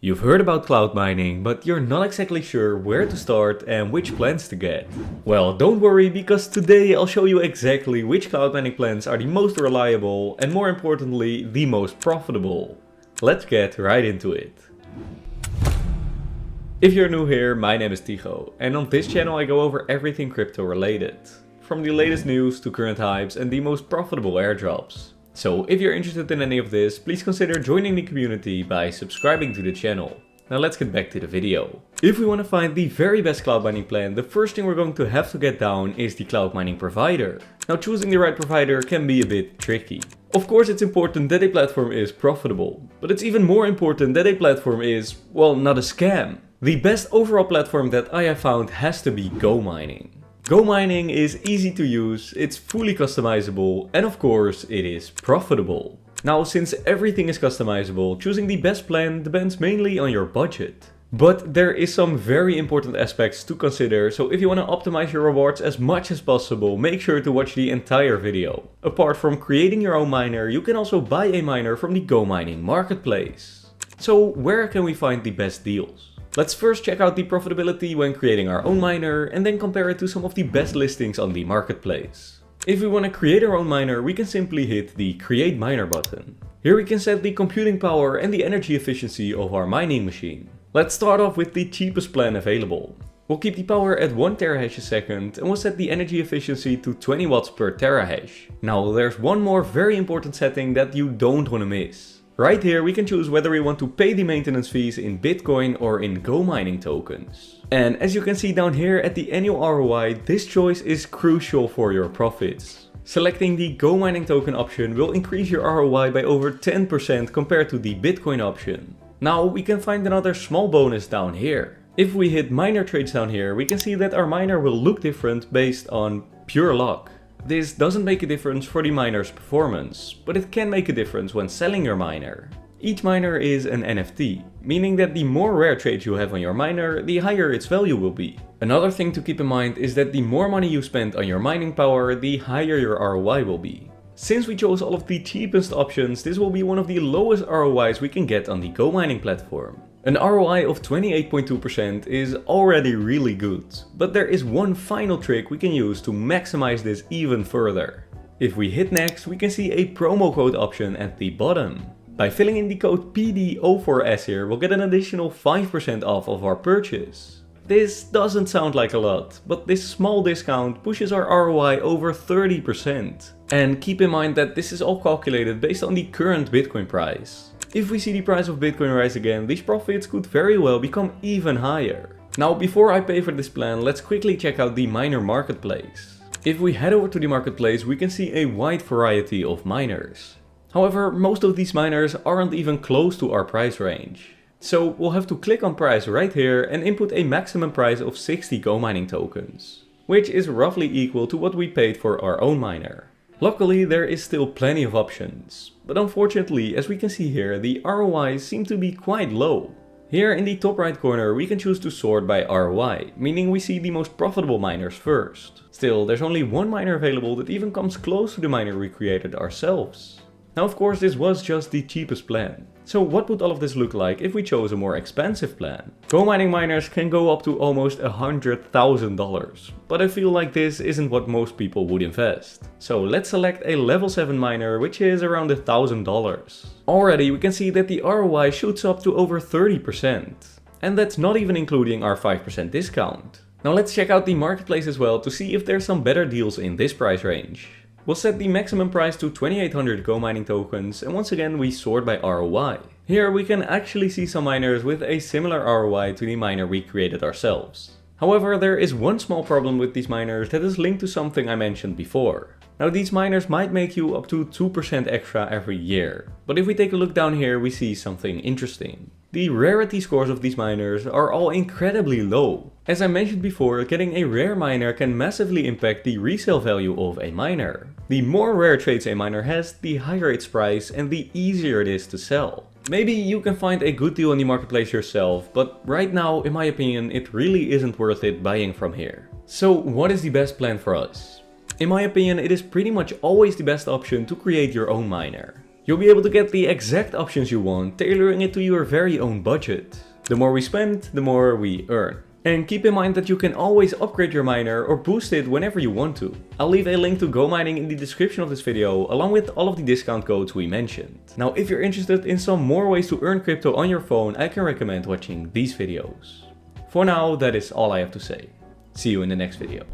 You've heard about cloud mining, but you're not exactly sure where to start and which plans to get. Well, don't worry, because today I'll show you exactly which cloud mining plans are the most reliable and, more importantly, the most profitable. Let's get right into it. If you're new here, my name is Tigo, and on this channel I go over everything crypto related. From the latest news to current hypes and the most profitable airdrops. So if you're interested in any of this, please consider joining the community by subscribing to the channel. Now let's get back to the video. If we want to find the very best cloud mining plan, the first thing we're going to have to get down is the cloud mining provider. Now choosing the right provider can be a bit tricky. Of course it's important that a platform is profitable, but it's even more important that a platform is, well, not a scam. The best overall platform that I have found has to be GoMining. GoMining is easy to use, it's fully customizable, and of course it is profitable. Now, since everything is customizable, choosing the best plan depends mainly on your budget. But there is some very important aspects to consider, so if you want to optimize your rewards as much as possible, make sure to watch the entire video. Apart from creating your own miner, you can also buy a miner from the GoMining marketplace. So where can we find the best deals? Let's first check out the profitability when creating our own miner and then compare it to some of the best listings on the marketplace. If we want to create our own miner, we can simply hit the Create Miner button. Here we can set the computing power and the energy efficiency of our mining machine. Let's start off with the cheapest plan available. We'll keep the power at 1 terahash a second and we'll set the energy efficiency to 20 watts per terahash. Now there's one more very important setting that you don't want to miss. Right here we can choose whether we want to pay the maintenance fees in Bitcoin or in GoMining tokens. And as you can see down here at the annual ROI, this choice is crucial for your profits. Selecting the GoMining token option will increase your ROI by over 10% compared to the Bitcoin option. Now we can find another small bonus down here. If we hit miner trades down here, we can see that our miner will look different based on pure luck. This doesn't make a difference for the miner's performance, but it can make a difference when selling your miner. Each miner is an NFT, meaning that the more rare trades you have on your miner, the higher its value will be. Another thing to keep in mind is that the more money you spend on your mining power, the higher your ROI will be. Since we chose all of the cheapest options, this will be one of the lowest ROIs we can get on the GoMining platform. An ROI of 28.2% is already really good, but there is one final trick we can use to maximize this even further. If we hit next, we can see a promo code option at the bottom. By filling in the code PD04S here, we'll get an additional 5% off of our purchase. This doesn't sound like a lot, but this small discount pushes our ROI over 30%. And keep in mind that this is all calculated based on the current Bitcoin price. If we see the price of Bitcoin rise again, these profits could very well become even higher. Now before I pay for this plan, let's quickly check out the miner marketplace. If we head over to the marketplace, we can see a wide variety of miners. However, most of these miners aren't even close to our price range. So we'll have to click on price right here and input a maximum price of 60 GoMining tokens, which is roughly equal to what we paid for our own miner. Luckily, there is still plenty of options, but unfortunately, as we can see here, the ROIs seem to be quite low. Here in the top right corner, we can choose to sort by ROI, meaning we see the most profitable miners first. Still, there's only one miner available that even comes close to the miner we created ourselves. Now of course this was just the cheapest plan. So what would all of this look like if we chose a more expensive plan? GoMining miners can go up to almost $100,000, but I feel like this isn't what most people would invest. So let's select a level 7 miner, which is around $1,000. Already we can see that the ROI shoots up to over 30%. And that's not even including our 5% discount. Now let's check out the marketplace as well to see if there's some better deals in this price range. We'll set the maximum price to 2800 GoMining tokens, and once again we sort by ROI. Here we can actually see some miners with a similar ROI to the miner we created ourselves. However, there is one small problem with these miners that is linked to something I mentioned before. Now these miners might make you up to 2% extra every year, but if we take a look down here we see something interesting. The rarity scores of these miners are all incredibly low. As I mentioned before, getting a rare miner can massively impact the resale value of a miner. The more rare trades a miner has, the higher its price and the easier it is to sell. Maybe you can find a good deal in the marketplace yourself, but right now, in my opinion, it really isn't worth it buying from here. So what is the best plan for us? In my opinion, it is pretty much always the best option to create your own miner. You'll be able to get the exact options you want, tailoring it to your very own budget. The more we spend, the more we earn. And keep in mind that you can always upgrade your miner or boost it whenever you want to. I'll leave a link to GoMining in the description of this video, along with all of the discount codes we mentioned. Now, if you're interested in some more ways to earn crypto on your phone, I can recommend watching these videos. For now, that is all I have to say. See you in the next video.